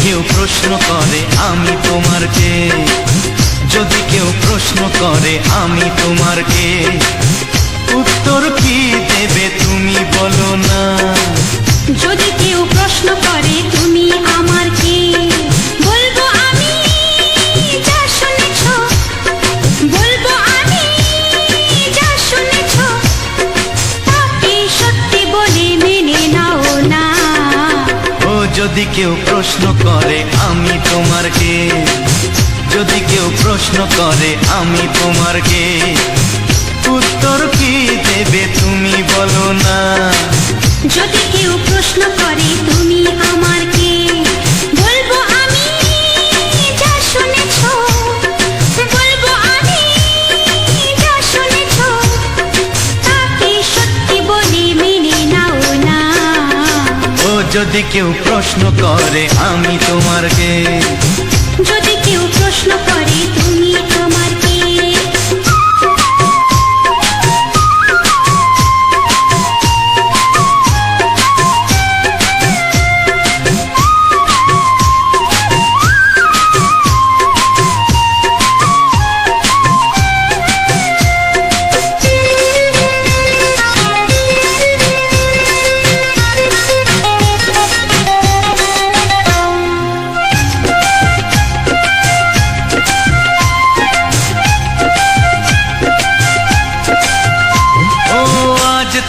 কেউ প্রশ্ন করে আমি তোমার কে, যদি কেউ প্রশ্ন করে আমি তোমার কে, উত্তর কি দেবে তুমি বলো না। যদি কেউ প্রশ্ন করে তুমি আমার কে, বলবো আমি যা শুনেছ, বলবো আমি যা শুনেছ, তাকে সত্যি বলে মেনে নাও না। ও যদি কেউ প্রশ্ন করে আমি তোমার কে, যদি কেউ প্রশ্ন করে আমি তোমার কে, উত্তর কি দেবে তুমি বলো না। যদি কেউ প্রশ্ন করে তুমি আমার কে, বলবো আমি যা শুনেছ, বলবো আমি যা শুনেছ, তাকে সত্যি বলে মেনে নাও না। ও যদি কেউ প্রশ্ন করে আমি তোমার কে, যদি কেউ প্রশ্ন করে তুমি আমার কে।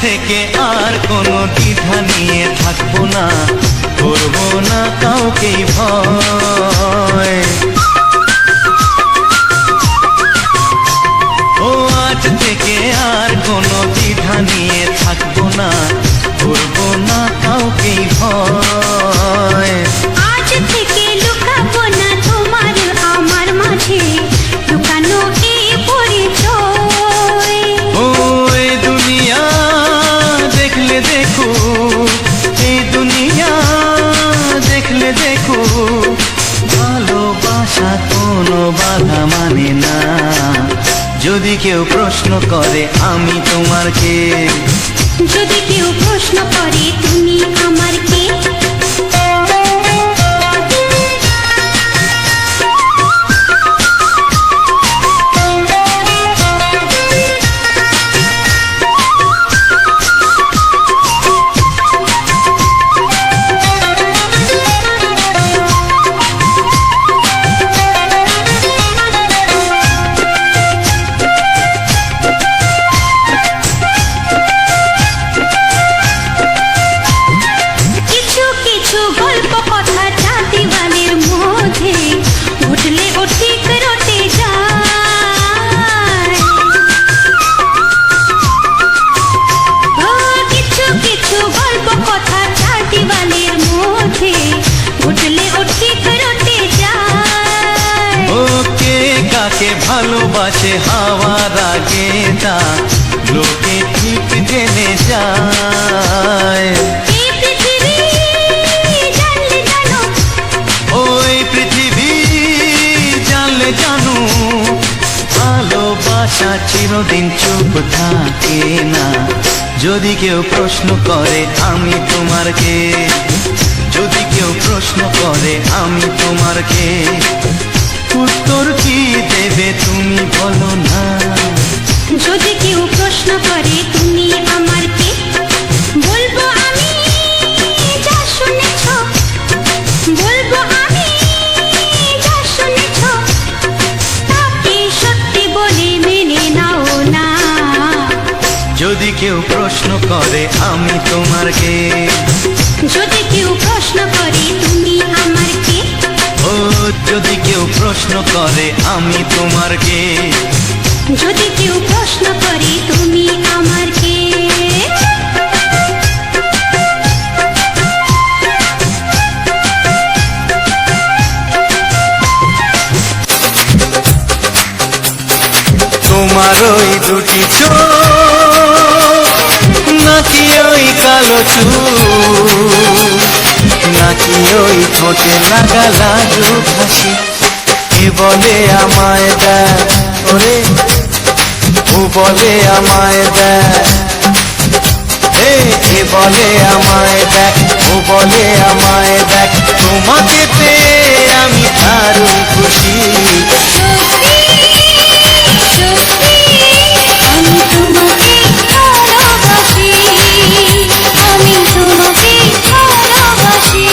থেকে আর কোনো দ্বিধা নিয়ে থাকবো না, করবো না কাউকেই ভয়। ও আজ থেকে আর কোনো দ্বিধা নিয়ে থাকবো না, করবো না কাউকেই ভয়। আজ থেকে লুকাবো না তোমার আমার মাঝে লুকানো এই পরিচয়। ও এই দুনিয়া দেখলে দেখো, এই দুনিয়া দেখলে দেখো, ভালোবাসা কোনো বাধা মানে না। যদি কেউ প্রশ্ন করে আমি তোমার কে, যদি কেউ প্রশ্ন করে তুমি আমার কে। ভালোবাসে হাওয়ার আগে তা লোকে ঠিক জেনে যায়। ওই পৃথিবী জানলে জানো, ভালোবাসা চিরদিন চুপ থাকে না। যদি কেউ প্রশ্ন করে আমি তোমার কে, যদি কেউ প্রশ্ন করে আমি তোমার কে, উত্তর কি দেবে তুমি বলো না। যদি কেউ প্রশ্ন করে তুমি আমার কে, বলবো আমি যা শুনেছ, বলবো আমি যা শুনেছ, তাকে সত্যি বলে মেনে নাও না। যদি কেউ প্রশ্ন করে আমি তোমার কে, যদি কেউ প্রশ্ন করে তুমি আমার কে। ও যদি কেউ প্রশ্ন করে আমি তোমার কে, যদি কেউ প্রশ্ন করে তুমি আমার কে। তোমার ওই দুটি চোখ নাকি ওই কালো চুল, নাকি ওই ঠোঁটে লাগা লাজুক হাসি, কে বলে আমায় দেয় ওরে, ও বলে আমায় দেয়। এ বলে আমায় দেখ, ও বলে আমায় দেখ, তোমাকে পেয়ে আমি দারুণ খুশি। সত্যি সত্যি আমি তোমাকে ভালোবাসি, আমি তোমাকে ভালোবাসি।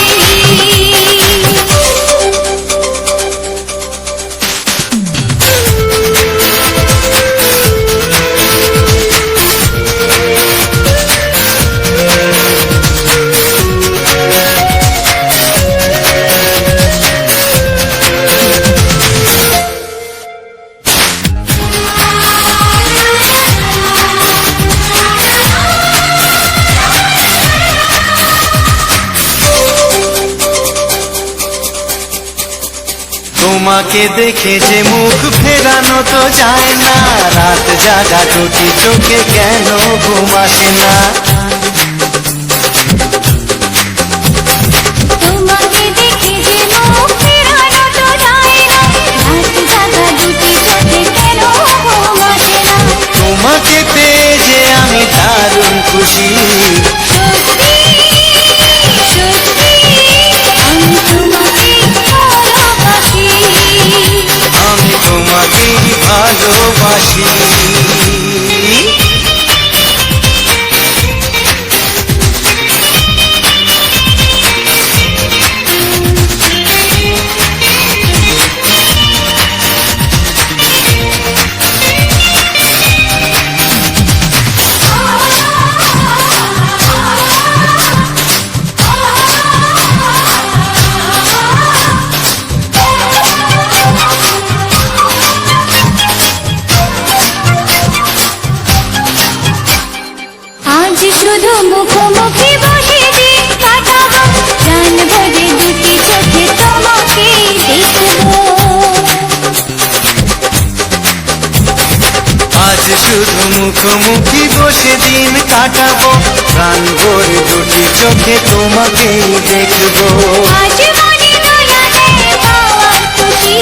তোমাকে দেখে যে মুখ ফেরানো তো যায় না, রাত জাগা দুটি চোখে কেন ঘুম আসে না। তোমাকে দেখে যে মুখ ফেরানো তো যায় না, রাত জাগা দুটি চোখে কেন ঘুম আসে না। তোমাকে পেয়ে যে আমি দারুণ খুশি। সত্যি সত্যি আমি তোমাকে ভালোবাসি, আমি তোমাকেই ভালোবাসি। আজ শুধু মুখোমুখি বসে দিন কাটাবো, প্রাণ ভরে দুটি চোখে তোমাকে দেখবো। আজ শুধু মুখোমুখি বসে দিন কাটাবো, প্রাণ ভরে দুটি চোখে তোমাকেই দেখবো। আজ মনে দয়ালে পাওয়া খুশি,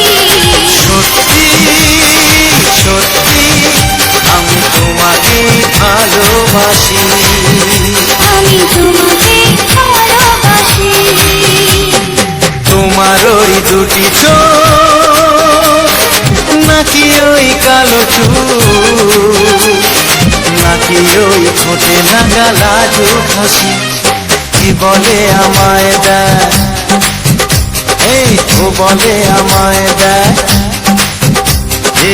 সত্যি সত্যি আমি তোমাকেই ভালোবাসি। আমি তোমাকে ভালোবাসি। তোমার ওই দুটি চোখ, নাকি ওই কালো চুল, নাকি ওই ঠোঁটে লাগা লাজুক হাসি, কি বলে আমায় দেখ, এই ও বলে আমায় দেখ, এ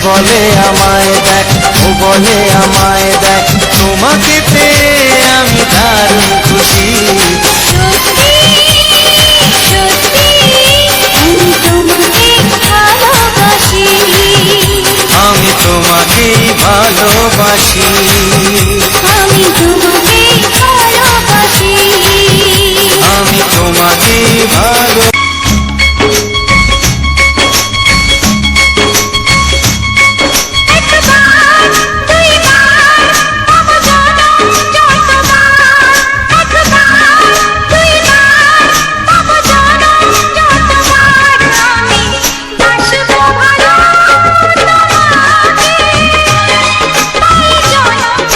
বলে আমায় দেখ, ও বলে আমায় দেখ, তোমাকে পেয়ে আমি দারুণ খুশি। সত্যি সত্যি আমি তোমাকে ভালোবাসি, আমি তোমাকেই ভালোবাসি। আমি তোমাকে ভালোবাসি। আমি তোমাকেই ভালো। একবার দুইবার তবু জনম যতবার, একবার দুইবার তবু জনম যতবার, আমি বাসবো ভালো তোমাকে, তাই জনম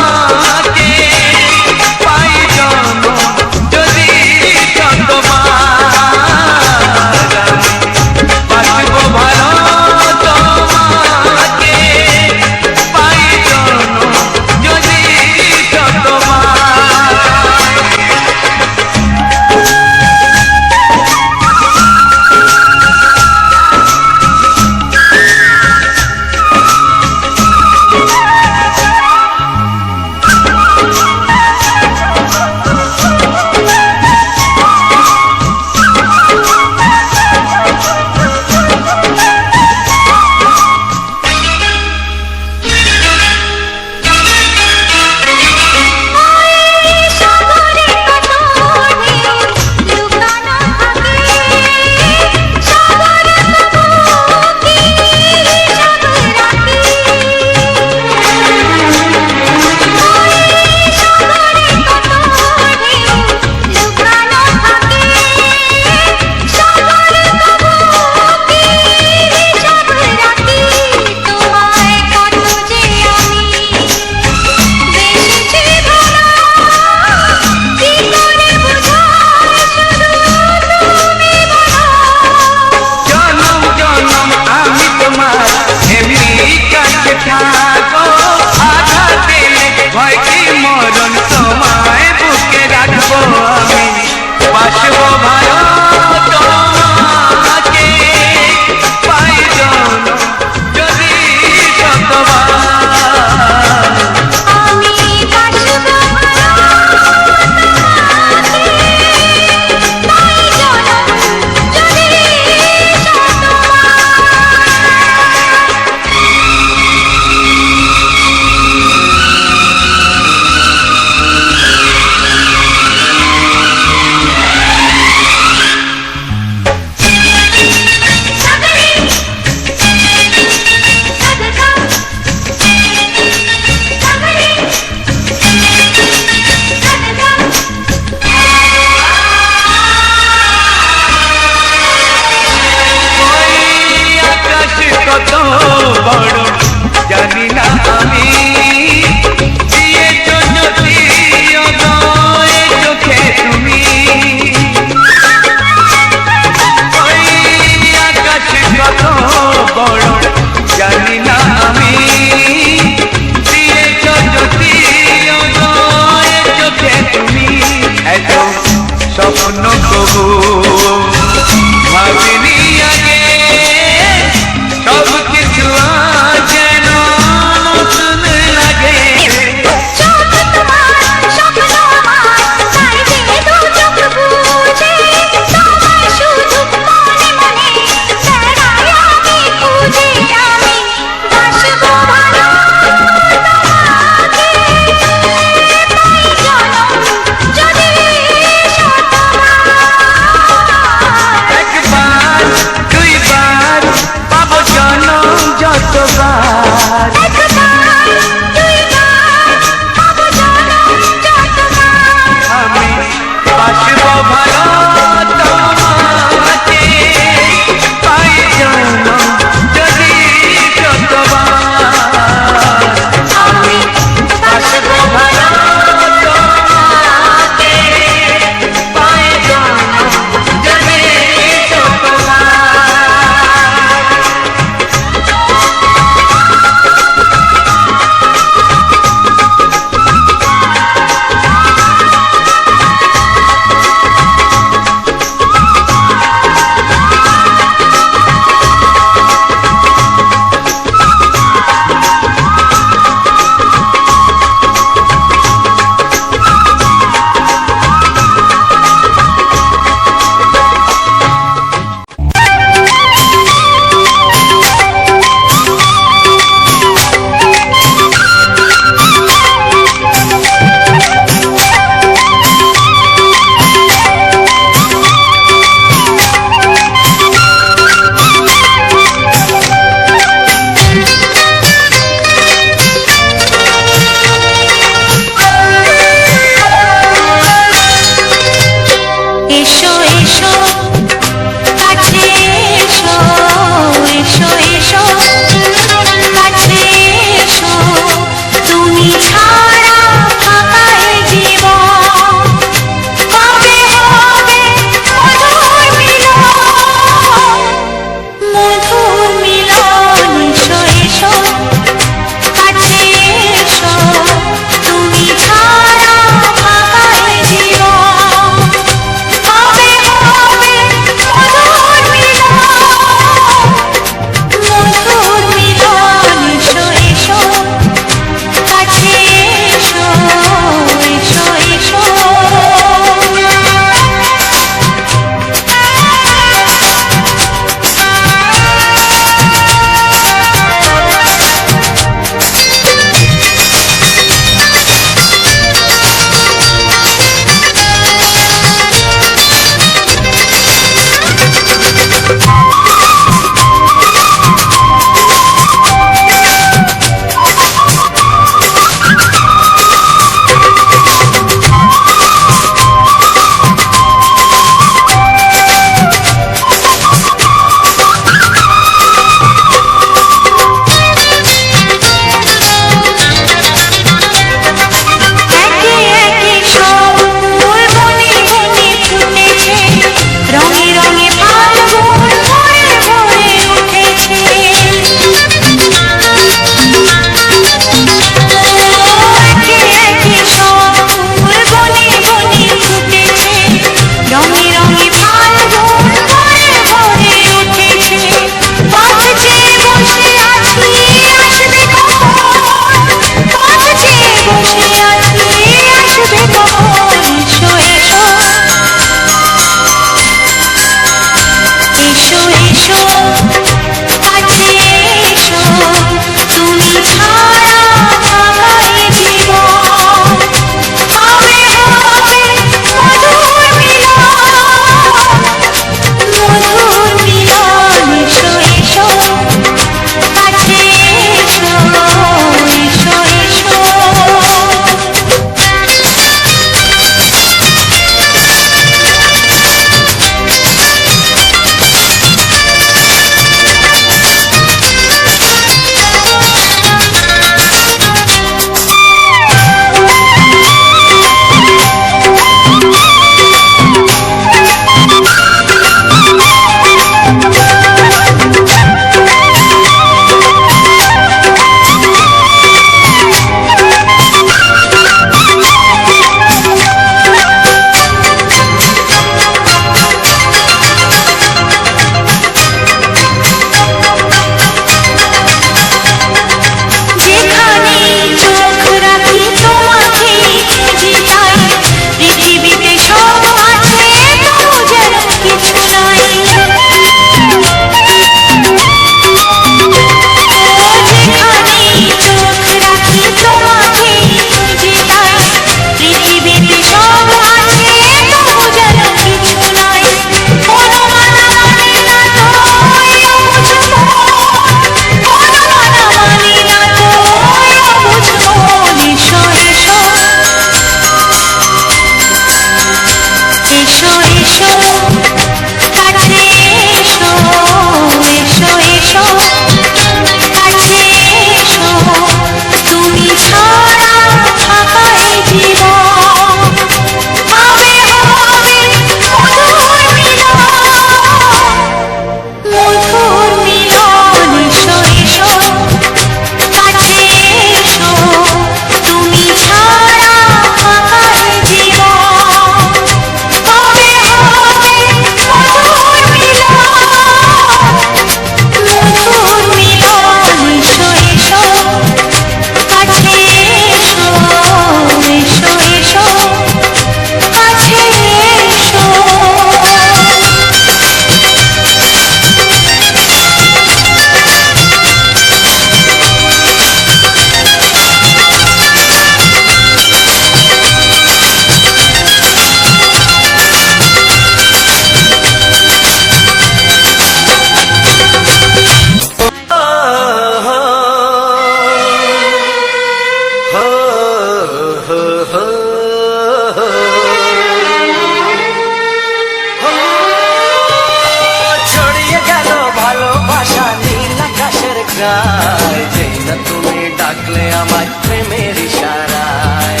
গায়, যেই না তুমি ডাকলে আমায় প্রেমের ইশারায়।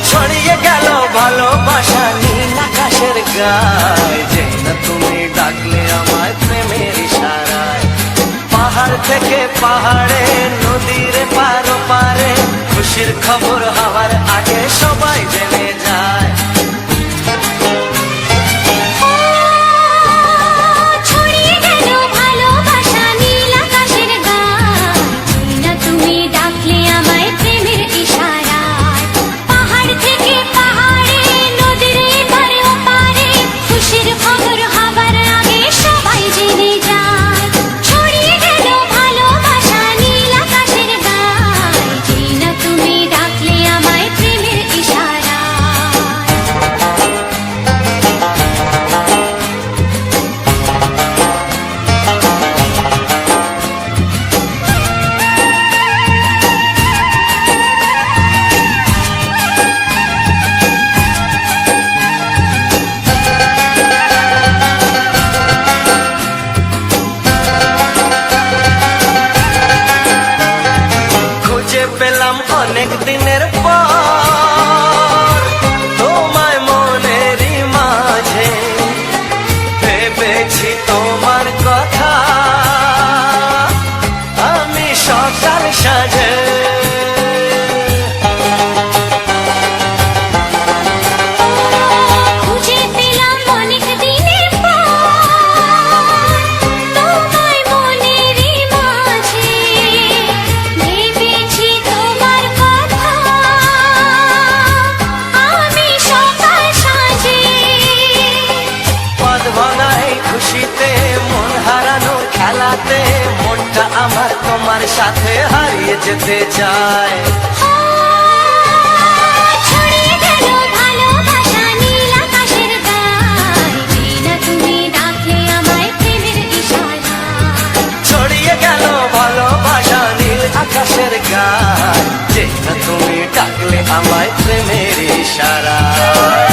ছড়িয়ে গেল ভালোবাসা নীল আকাশের গায়, যেই না তুমি ডাকলে আমায় প্রেমের ইশারায়। পাহাড় থেকে পাহাড়ে নদীর পার পারে খুশির খবর হওয়ার আগে সবাই জেনে যায়। ছড়িয়ে গেল ভালোবাসা নীল আকাশের গায়, যেই না তুমি ডাকলে আমায় প্রেমের ইশারায়। পাহাড় থেকে পাহাড়ে নদীর এপারে ওপারে খুশির খবর হবার আগে সবাই জেনে যায়। ছড়িয়ে গেল ভালোবাসা নীল আকাশের গায়, যেই না তুমি ডাকলে আমায় প্রেমের ইশারায়। খুঁজে পেলাম অনেক দিনের পর তোমায় মনেরই মাঝে, ভেবেছি তোমার কথা আমি সকাল সাজে। খুঁজে পেলাম অনেক দিনের পর তোমায় মনেরই মাঝে, ভেবেছি তোমার কথা আমি সকাল সাজে। পদ ভাঙাই খুশিতে মন হারানোর খেলাতে মনটা আমার তোমার সাথে হারিয়ে যেতে চায়। ছড়িয়ে গেল ভালোবাসা নীল আকাশের গায়, যেই না তুমি ডাকলে আমায় প্রেমের ইশারায়। ছড়িয়ে গেল ভালোবাসা নীল আকাশের গায়, যেই না তুমি ডাকলে আমায় প্রেমের ইশারায়।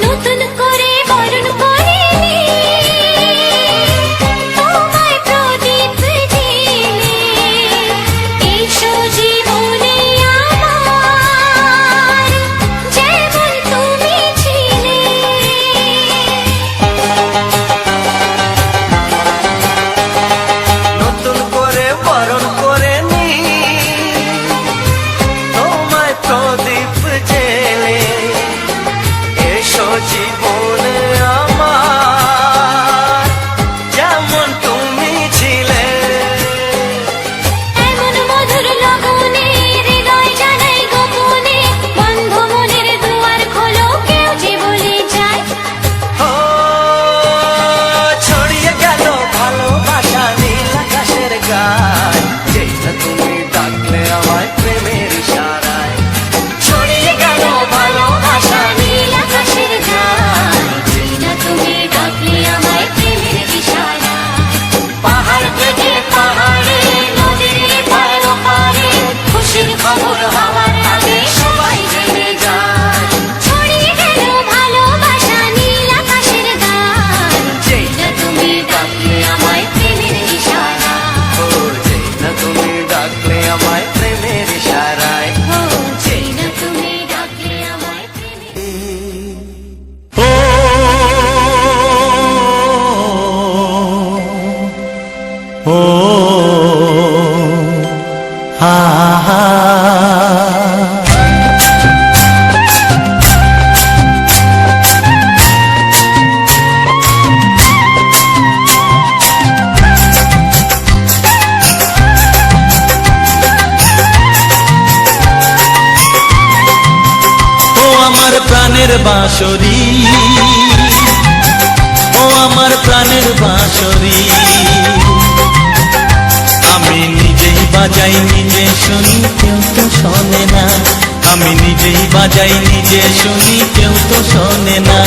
নতুন করে বরণ করিনি তোমায় প্রদীপ জেলে, এসো জীবনে আমার যেমন তুমি ছিলে। নতুন করে বরণ করে নি তোমায় প্রদীপ জেলে, এসো জীবনে আমার যেমন তুমি ছিলে। এমন মধুর লগনে হৃদয় জানাই গোপনে, বন্ধ মনের দুয়ার খোলো কেউ যে বলে যায়। ও ছড়িয়ে গেল ভালোবাসা নীল আকাশের গায়, যেই না তুমি ডাকলে আমায় প্রেমের ইশারায়। ছড়িয়ে গেল ভালোবাসা নীল আকাশের গায়, যেই না তুমি ডাকলে আমায় প্রেমের ইশারায়। পাহাড় থেকে পাহাড়ে নদীর এপার ওপারে খুশির খবর হওয়ার আগে সবাই জেনে যায়। ছড়িয়ে গেল ভালোবাসা নীল আকাশের গায়, যেই না তুমি ডাকলে আমায় প্রেমের ইশারায়। ও যেই না তুমি ডাকলে আমায় প্রেমের ইশারায়। ও যেই না তুমি ডাকলে আমায় প্রেমের ও হা হা। ও আমার প্রাণের বাঁশরি, ও আমার প্রাণের বাঁশরি, আমি নিজেই বাজাই নিজে শুনি কেউ তো শোনে না। আমি নিজেই বাজাই নিজে শুনি, কেউ তো শোনে না।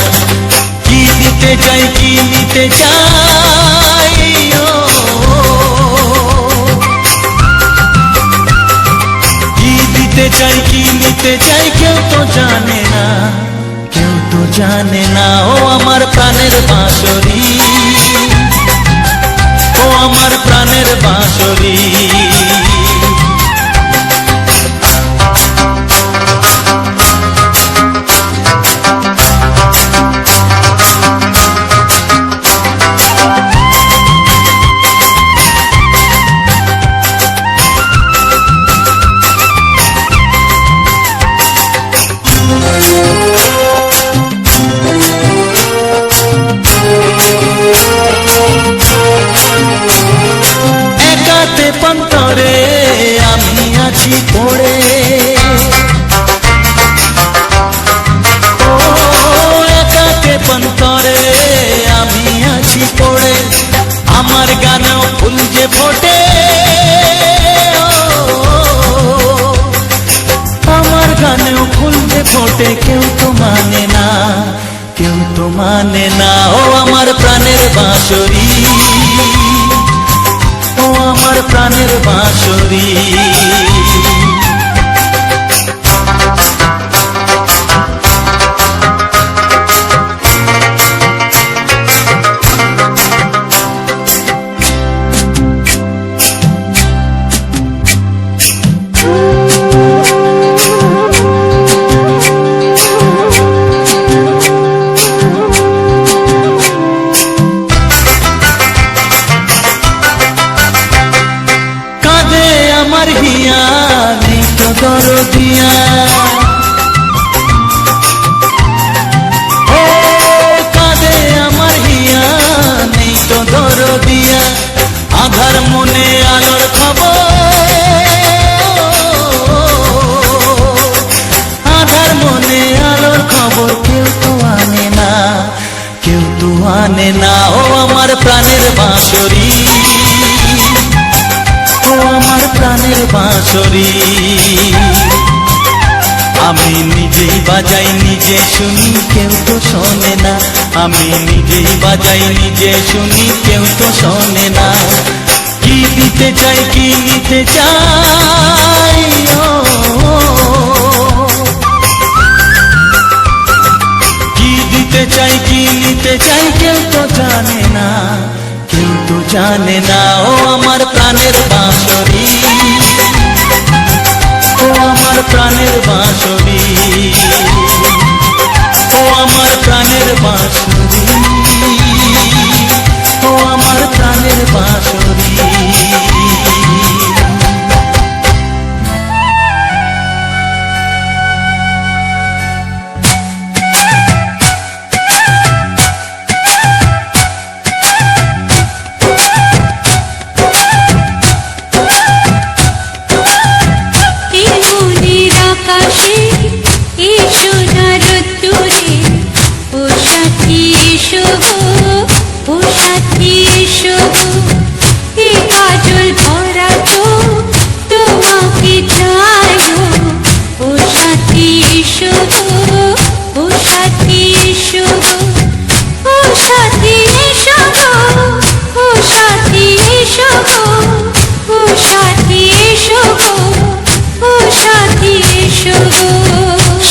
কি দিতে চাই কি নিতে চাই, ও কি দিতে চাই কি নিতে চাই, কেউ তো জানে না, কেউ তো জানে না। ও আমার প্রাণের বাঁশরি, ও আমার প্রাণের বাঁশরি। একাতে পন্তরে আমি আছি পড়ে, ও একাতে পন্তরে আমি আছি পড়ে। আমার গানেও ফুল যে ফোটে, আমার গানেও ফুল যে ফোটে, কেউ তো মানে না, কেউ তো মানে না। ও আমার প্রাণের বাঁশরি, ও আমার প্রাণের বাঁশরি। আমার হিয়া নেই তো দরদিয়া, ও কাঁদে আমার হিয়া নেই তো দরদিয়া। আধার মনে আলোর খবর, আধার মনে আলোর খবর, কেউ তো আনে না, কেউ তো আনে না। ও আমার প্রাণের বাঁশরি, ও আমার প্রাণের বাঁশরি। আমি নিজেই বাজাই নিজে শুনি, কেউ তো শোনে না। আমি নিজেই বাজাই নিজে শুনি, কেউ তো শোনে না। কি দিতে চাই কি নিতে চাই, ও কি দিতে চাই কি নিতে চাই, কেউ তো জানে না, কেউ তো জানে না। ও আমার প্রাণের বাঁশরি, ও আমার প্রাণের বাঁশরি, ও আমার প্রাণের বাঁশরি, ও আমার প্রাণের বাঁশরি।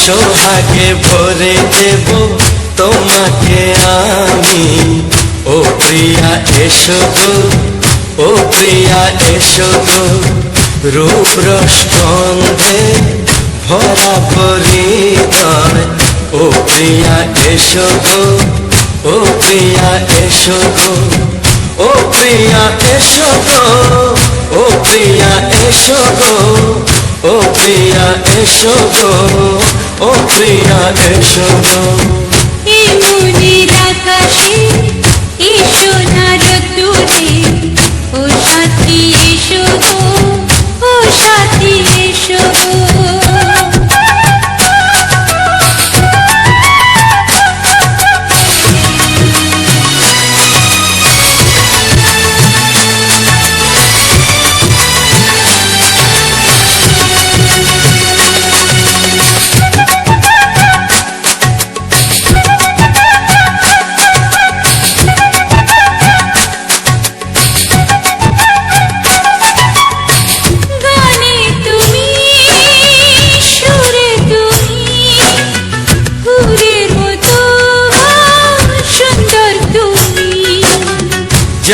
সোহাগে ভরে দেব তোমাকে আমি, ও প্রিয়া এসো গো, ও প্রিয়া এসো গো। রূপ রস গন্ধে ভরা পরিদয়, ও প্রিয়া এসো গো, ও প্রিয়া এসো গো, ও প্রিয়া এসো গো, ও প্রিয়া এসো গো, ও প্রিয়া এসো গো, ও প্রিয়া এসো গো। এই মনের আকাশে এসো না রোদ্দুরে, ও সাথী এসো গো, ও সাথী এসো গো।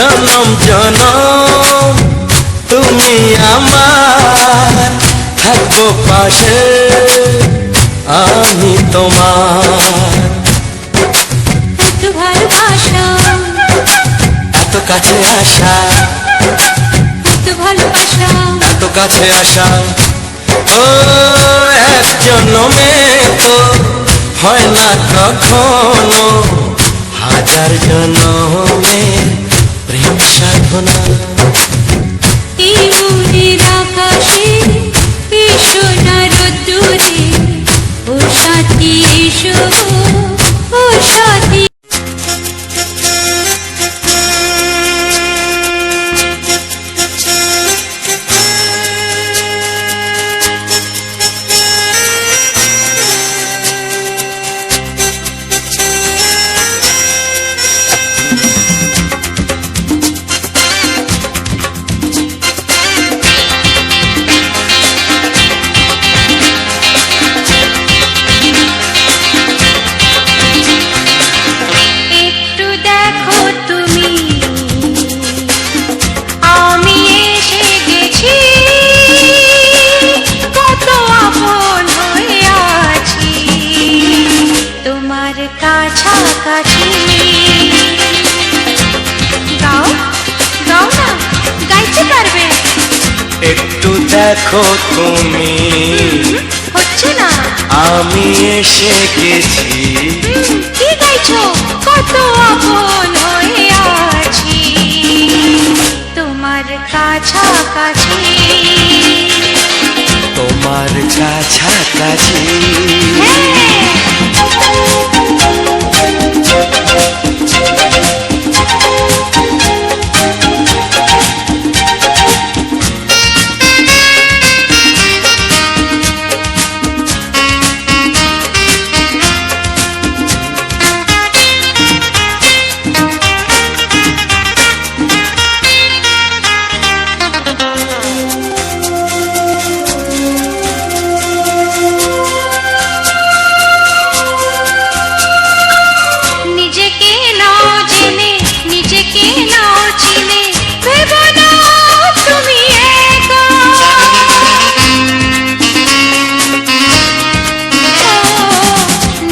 জনম জনম তুমি আমার, থাকবো পাশে আমি তোমার। এত ভালোবাসা, এত কাছে আসা, এত ভালোবাসা, এত কাছে আসা, ও এক জন্মে তো হয় না কখনো, হাজার জন্মে প্রেম সাধনা। এই মনের আকাশে এসো না রোদ্দুরে, ও সাথী এসো, ও সাথী। একটু দেখো তুমি, আমি এসে গেছি, কত আপন হয়ে আছি তোমার কাছাকাছি। গাও গাও না, গাইতে পারবে? একটু দেখো তুমি, হচ্ছে না। আমি এসে গেছি, কি গাইছো? কত আপন হয়ে আছি তোমার কাছাকাছি। তোমার কাছাকাছি। নিজেকে নাও জেনে, নিজেকে নাও চিনে, ভেবো না তুমি একা।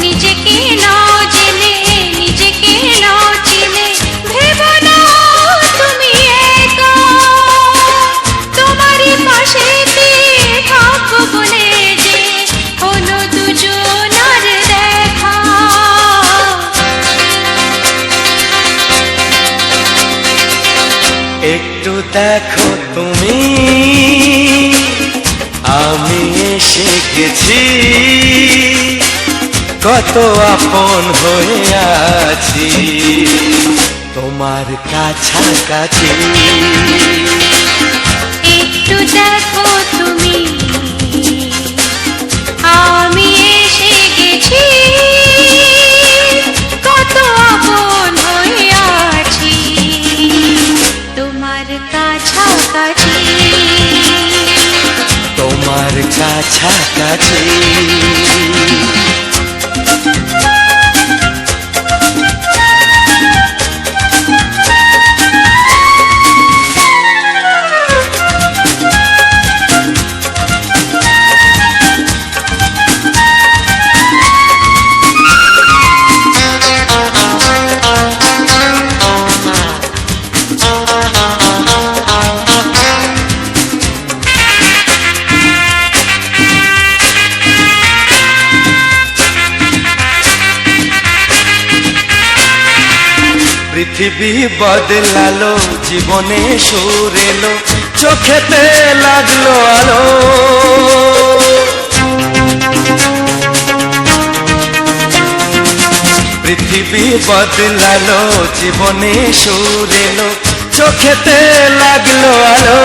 নিজেকে নাও জেনে, নিজেকে নাও চিনে, ভেবো না তুমি একা। তোমারই পাশেতে থাকবো বলে যে হলো দুজনার দেখা। একটু দেখো তুমি, আমি এসে গেছি, কত আপন হয়ে আছি তোমার কাছাকাছি। একটু দেখো তুমি, আমি এসে গেছি, কত আপন হয়ে আছি তোমার কাছাকাছি। তোমার কাছাকাছি। পৃথিবী বদলালো, জীবনে সুর এলো, চোখেতে লাগলো আলো। পৃথিবী বদলালো, জীবনে সুর এলো, চোখেতে লাগলো আলো।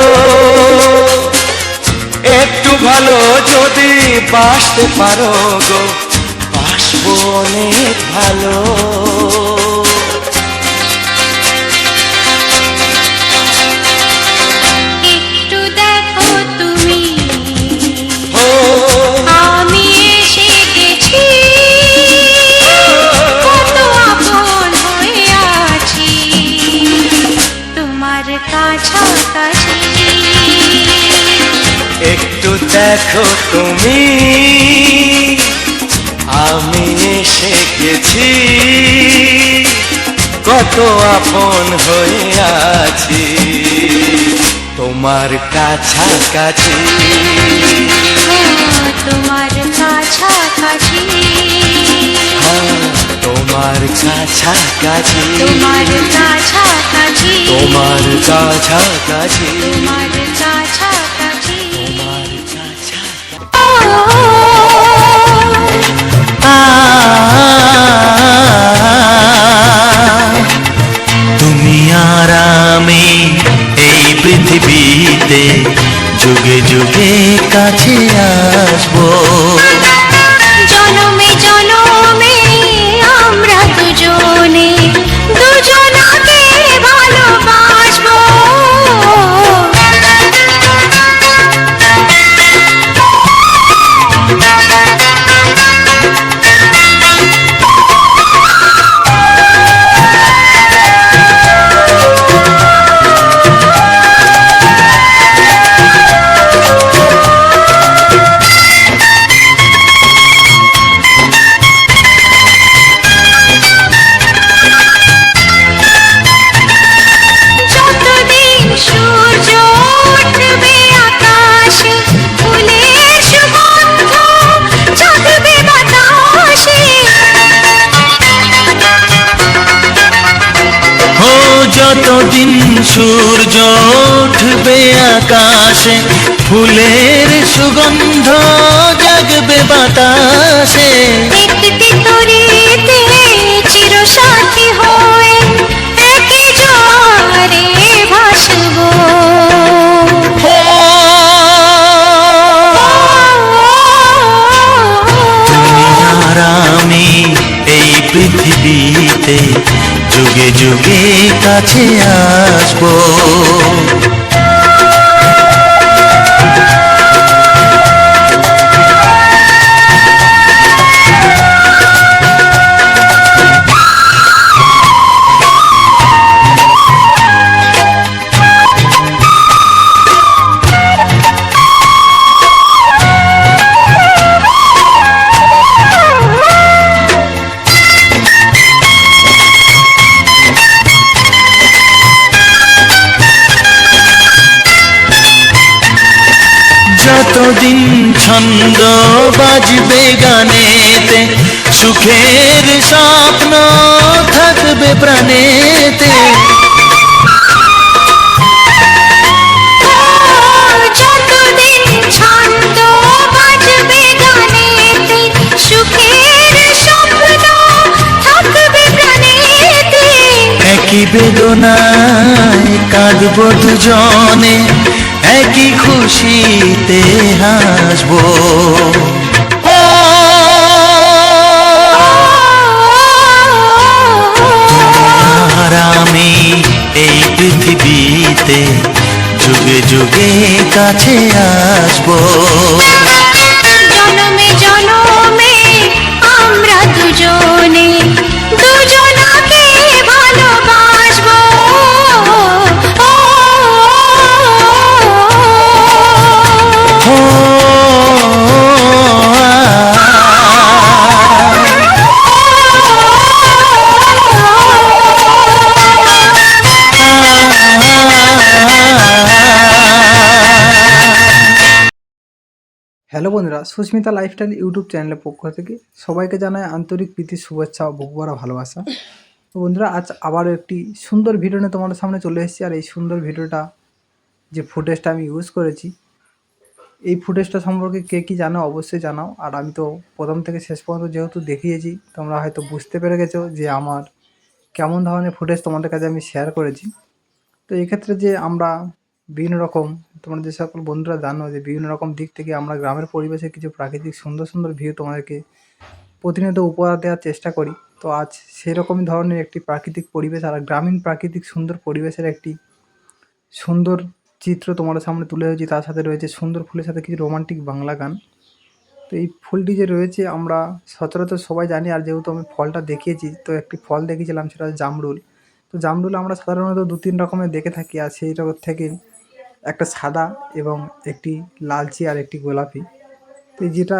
একটু ভালো যদি বাসতে পারো গো, বাসবো অনেক ভালো। একটু দেখো তুমি, ও আমি এসে গেছি, কত আপন হয়ে আছি দেখো তুমি আমি এসে গেছি, কত আপন হয়ে আছি তোমার কাছাকাছি। তোমার কাছাকাছি, তোমার কাছাকাছি, তোমার কাছাকাছি, তোমার কাছাকাছি, তোমার কাছাকাছি। তোমার কাছাকাছি। তুমি আর আমি এই পৃথিবীতে যুগে যুগে কাছে আসবো। জনমে জনমে আমরা দুজনে দুজনাকে ভালোবাসবো। যতদিন সূর্য উঠবে আকাশে, ফুলের সুগন্ধ জাগবে বাতাসে। ও যতদিন সূর্য উঠবে আকাশে, ফুলের সুগন্ধ জাগবে বাতাসে। একটি তরিতে চিরসাথী হয়ে একই জোয়ারে ভাসবো। তুমি আর আমি এই পৃথিবীতে যুগে যুগে কাছে আসবো। যতদিন ছন্দ বাজবে গানেতে, সুখের স্বপ্ন থাকবে প্রাণেতে। যতদিন ছন্দ বাজবে গানেতে, সুখের স্বপ্ন থাকবে প্রাণেতে। একই বেদনায় কাঁদবো দুজনে, একই খুশিতে হাসবো। আর আমি এই পৃথিবীতে যুগে যুগে কাছে আসবো। জনমে জনমে আমরা দুজনে দুজনাকে ভালোবাসবো। হ্যালো বন্ধুরা, সুস্মিতা লাইফস্টাইল ইউটিউব চ্যানেলের পক্ষ থেকে সবাইকে জানাই আন্তরিক প্রীতির শুভেচ্ছা ও বুক ভরা ভালোবাসা। তো বন্ধুরা, আজ আবারও একটি সুন্দর ভিডিও নিয়ে তোমাদের সামনে চলে এসেছি। আর এই সুন্দর ভিডিওটা যে ফুটেজটা আমি ইউজ করেছি, এই ফুটেজটা সম্পর্কে কে কী জানো অবশ্যই জানাও। আর আমি তো প্রথম থেকে শেষ পর্যন্ত যেহেতু দেখিয়েছি, তোমরা হয়তো বুঝতে পেরে গেছো যে আমার কেমন ধরনের ফুটেজ তোমাদের কাছে আমি শেয়ার করেছি। তো এক্ষেত্রে যে আমরা বিভিন্ন রকম, তোমরা যে সকল বন্ধুরা জানো যে বিভিন্ন রকম দিক থেকে আমরা গ্রামের পরিবেশে কিছু প্রাকৃতিক সুন্দর সুন্দর ভিউ তোমাদেরকে প্রতিনিয়ত উপহার দেওয়ার চেষ্টা করি। তো আজ সেরকমই ধরনের একটি প্রাকৃতিক পরিবেশ আর গ্রামীণ প্রাকৃতিক সুন্দর পরিবেশের একটি সুন্দর চিত্র তোমাদের সামনে তুলে ধরেছি। তার সাথে রয়েছে সুন্দর ফুলের সাথে কিছু রোমান্টিক বাংলা গান। তো এই ফুলটি যে রয়েছে আমরা সচরাচর সবাই জানি, আর যেহেতু আমি ফলটা দেখিয়েছি, তো একটি ফল দেখিয়েছিলাম সেটা হচ্ছে জামরুল। তো জামরুল আমরা সাধারণত 2-3 রকমের দেখে থাকি, আর সেই জগৎ থেকে একটা সাদা এবং একটি লালচে আর একটি গোলাপি। তো এই যেটা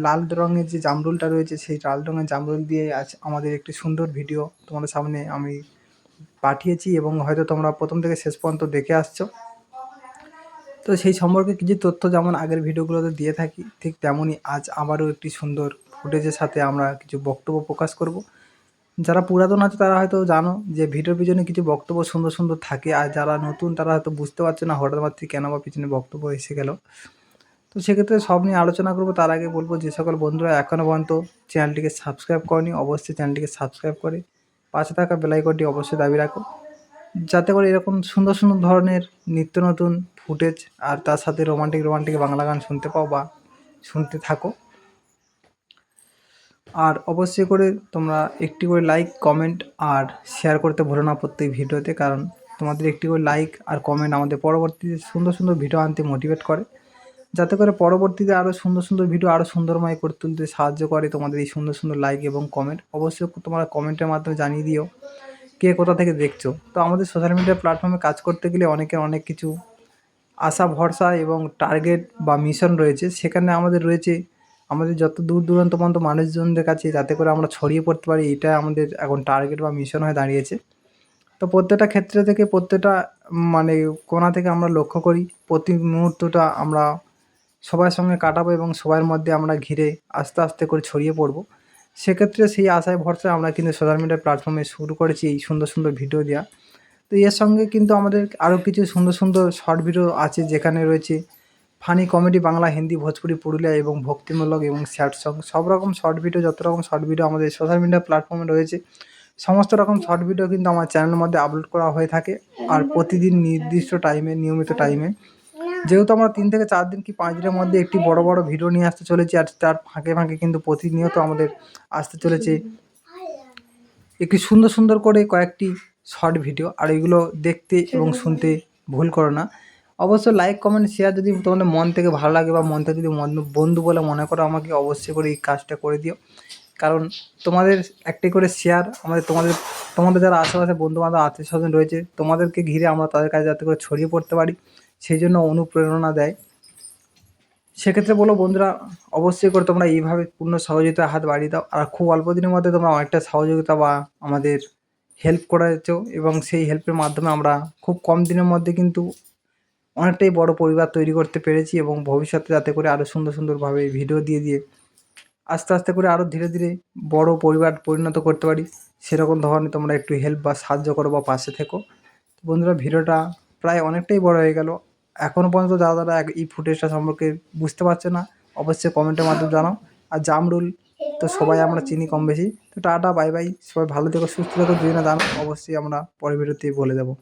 লাল রঙের যে জামরুলটা রয়েছে, সেই লাল রঙের জামরুল দিয়ে আজ আমাদের একটি সুন্দর ভিডিও তোমাদের সামনে আমি পাঠিয়েছি এবং হয়তো তোমরা প্রথম থেকে শেষ পর্যন্ত দেখে আসছো। তো সেই সম্পর্কে কিছু তথ্য যেমন আগের ভিডিওগুলোতে দিয়ে থাকি, ঠিক তেমনই আজ আবারও একটি সুন্দর ফুটেজের সাথে আমরা কিছু বক্তব্য প্রকাশ করব। যারা পুরাতন আছে তারা হয়তো জানো যে ভিডিওর পিছনে কিছু বক্তব্য সুন্দর সুন্দর থাকে, আর যারা নতুন তারা হয়তো বুঝতে পারছে না হঠাৎ মাত্র কেন বা পিছনে বক্তব্য এসে গেল। তো সেক্ষেত্রে সব নিয়ে আলোচনা করব। তার আগে বলবো, যে সকল বন্ধুরা এখনও পর্যন্ত চ্যানেলটিকে সাবস্ক্রাইব করেনি, অবশ্যই চ্যানেলটিকে সাবস্ক্রাইব করে পাশে থাকা বেল আইকনটি অবশ্যই দাবি রাখো, যাতে করে এরকম সুন্দর সুন্দর ধরনের নিত্য নতুন ফুটেজ আর তার সাথে রোমান্টিক বাংলা গান শুনতে পাও বা শুনতে থাকো। আর অবশ্যই করে তোমরা একটি করে লাইক, কমেন্ট আর শেয়ার করতে ভুলো না প্রত্যেক ভিডিওতে, কারণ তোমাদের একটি করে লাইক আর কমেন্ট আমাদের পরবর্তীতে সুন্দর সুন্দর ভিডিও আনতে মোটিভেট করে, যাতে করে পরবর্তীতে আরও সুন্দর সুন্দর ভিডিও আরও সুন্দরময় করে তুলতে সাহায্য করে তোমাদের এই সুন্দর সুন্দর লাইক এবং কমেন্ট। অবশ্যই তোমরা কমেন্টের মাধ্যমে জানিয়ে দিও কে কোথা থেকে দেখছো। তো আমাদের সোশ্যাল মিডিয়া প্ল্যাটফর্মে কাজ করতে গেলে অনেকের অনেক কিছু আশা ভরসা এবং টার্গেট বা মিশন রয়েছে। সেখানে আমাদের রয়েছে আমাদের যত দূর দূরান্ত পর্যন্ত মানুষজনদের কাছে যাতে করে আমরা ছড়িয়ে পড়তে পারি, এটা আমাদের এখন টার্গেট বা মিশন হয়ে দাঁড়িয়েছে। তো প্রত্যেকটা ক্ষেত্রে থেকে প্রত্যেকটা মানে কোণা থেকে আমরা লক্ষ্য করি প্রতি মুহূর্তটা আমরা সবার সঙ্গে কাটাবো এবং সবার মধ্যে আমরা ঘিরে আস্তে আস্তে করে ছড়িয়ে পড়বো। সেক্ষেত্রে সেই আশায় ভরসায় আমরা কিন্তু সোশ্যাল মিডিয়া প্ল্যাটফর্মে শুরু করেছি এই সুন্দর সুন্দর ভিডিও দেওয়া। তো এর সঙ্গে কিন্তু আমাদের আরও কিছু সুন্দর সুন্দর শর্ট ভিডিও আছে, যেখানে রয়েছে ফানি কমেডি, বাংলা, হিন্দি, ভোজপুরি, পুরুলিয়া এবং ভক্তিমূলক এবং স্যাড সং, সব রকম শর্ট ভিডিও, যত রকম শর্ট ভিডিও আমাদের সোশ্যাল মিডিয়া প্ল্যাটফর্মে রয়েছে সমস্ত রকম শর্ট ভিডিও কিন্তু আমার চ্যানেলের মধ্যে আপলোড করা হয়ে থাকে। আর প্রতিদিন নির্দিষ্ট টাইমে, নিয়মিত টাইমে, যেহেতু আমরা 3 থেকে 4 দিন কি 5 দিনের মধ্যে একটি বড় বড় ভিডিও নিয়ে আসতে চলেছি, আর তার ফাঁকে ফাঁকে কিন্তু প্রতিনিয়ত আমাদের আসতে চলেছে একটি সুন্দর সুন্দর করে কয়েকটি শর্ট ভিডিও। আর এগুলো দেখতে এবং শুনতে ভুল করো না। অবশ্যই লাইক, কমেন্ট, শেয়ার যদি তোমাদের মন থেকে ভালো লাগে বা মন থেকে যদি বন্ধু বলে মনে করো আমাকে, অবশ্যই করে এই কাজটা করে দিও, কারণ তোমাদের একটি করে শেয়ার আমাদের তোমাদের যারা আশেপাশে বন্ধুবান্ধব আত্মীয়স্বজন রয়েছে তোমাদেরকে ঘিরে আমরা তাদের কাছে যাতে করে ছড়িয়ে পড়তে পারি, সেই জন্য অনুপ্রেরণা দেয়। সেক্ষেত্রে বলো বন্ধুরা, অবশ্যই করে তোমরা এইভাবে পূর্ণ সহযোগিতার হাত বাড়িয়ে দাও। আর খুব অল্প দিনের মধ্যে তোমরা অনেকটা সহযোগিতা বা আমাদের হেল্প করেছো, এবং সেই হেল্পের মাধ্যমে আমরা খুব কম দিনের মধ্যে কিন্তু অনেকটাই বড় পরিবার তৈরি করতে পেরেছি, এবং ভবিষ্যতে যাতে করে আরও সুন্দর সুন্দরভাবে ভিডিও দিয়ে দিয়ে আস্তে আস্তে করে আরও ধীরে ধীরে বড় পরিবার পরিণত করতে পারি, সেরকম ধরনের তোমরা একটু হেল্প বা সাহায্য করো বা পাশে থেকো। বন্ধুরা, ভিডিওটা প্রায় অনেকটাই বড় হয়ে গেল। এখনও পর্যন্ত যারা এই ফুটেজটা সম্পর্কে বুঝতে পারছে না, অবশ্যই কমেন্টের মাধ্যমে জানাও। আর জামরুল তো সবাই আমরা চিনি কম বেশি। তো টাটা, বাই বাই, সবাই ভালো থেকো, সুস্থ থেকো, যদি না জানো অবশ্যই আমরা পরের ভিডিওতেই বলে দেবো।